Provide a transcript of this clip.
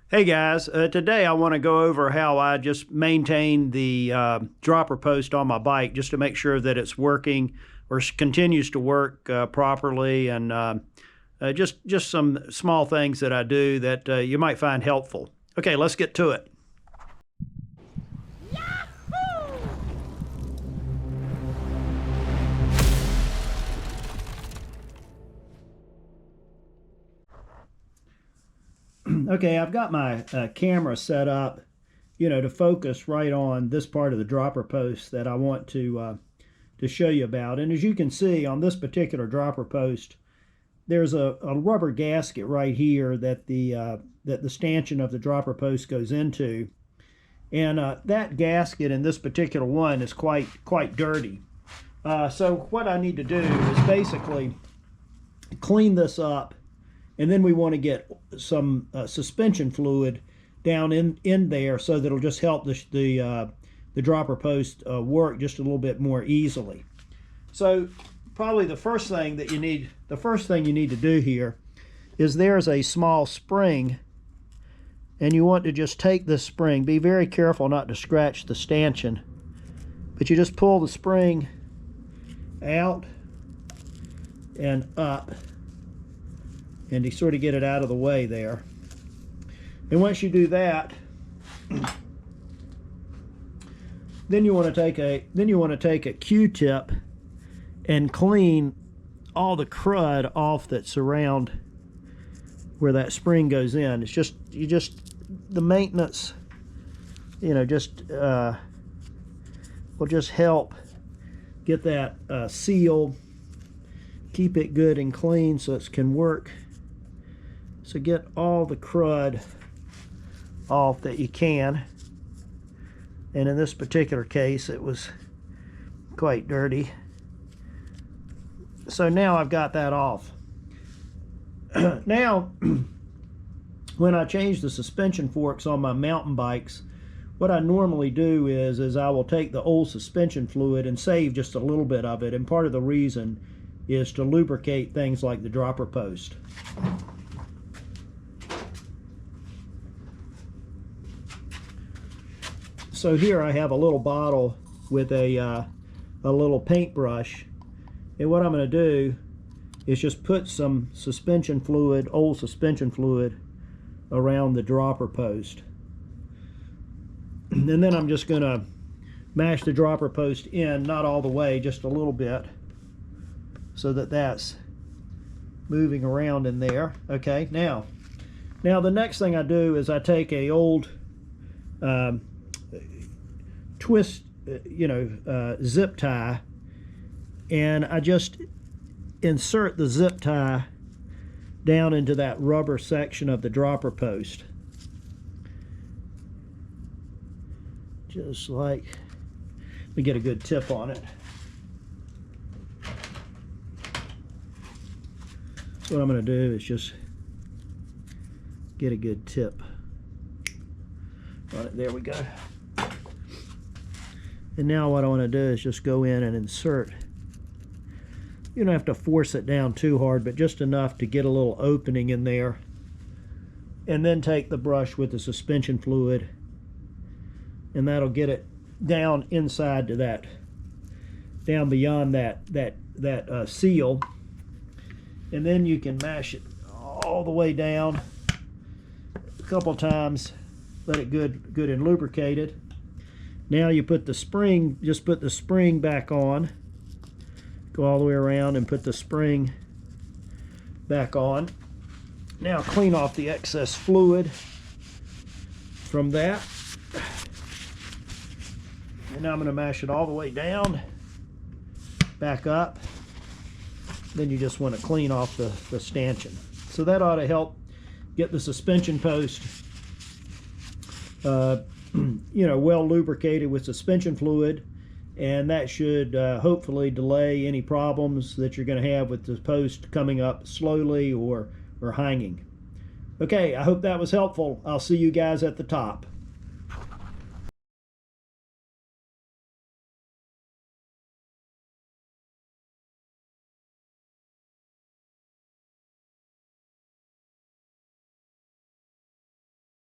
Hey guys, today I want to go over how I just maintain the dropper post on my bike just to make sure that it's working or continues to work properly, and just some small things that I do that you might find helpful. Okay, let's get to it. Okay, I've got my camera set up, to focus right on this part of the dropper post that I want to show you about. And as you can see on this particular dropper post, there's a rubber gasket right here that the stanchion of the dropper post goes into, and that gasket in this particular one is quite dirty. So what I need to do is basically clean this up. And then we want to get some suspension fluid down in there so that it'll just help the dropper post work just a little bit more easily. So probably the first thing you need to do here is there's a small spring, and you want to just take this spring. Be very careful not to scratch the stanchion, but you just pull the spring out and up, and you sort of get it out of the way there. And once you do that, then you want to take a Q-tip and clean all the crud off that's around where that spring goes in. It's just the maintenance, will just help get that sealed, keep it good and clean so it can work. So get all the crud off that you can. And in this particular case, it was quite dirty. So now I've got that off. Now, when I change the suspension forks on my mountain bikes, what I normally do is I will take the old suspension fluid and save just a little bit of it. And part of the reason is to lubricate things like the dropper post. So here I have a little bottle with a little paintbrush, and what I'm going to do is just put some suspension fluid, old suspension fluid, around the dropper post. And then I'm just going to mash the dropper post in, not all the way, just a little bit, so that that's moving around in there. Okay, now the next thing I do is I take a old twist, zip tie, and I just insert the zip tie down into that rubber section of the dropper post. Just like, let me get a good tip on it. So what I'm going to do is just get a good tip on it. There we go. And now what I want to do is just go in and insert. You don't have to force it down too hard, but just enough to get a little opening in there. And then take the brush with the suspension fluid, and that'll get it down inside to that, down beyond that seal. And then you can mash it all the way down a couple times, let it good and lubricated. Now you put the spring, just put the spring back on, go all the way around and put the spring back on. Now clean off the excess fluid from that. And now I'm going to mash it all the way down, back up. Then you just want to clean off the stanchion. So that ought to get the suspension post well lubricated with suspension fluid, and that should hopefully delay any problems that you're going to have with the post coming up slowly or hanging. Okay, I hope that was helpful. I'll see you guys at the top.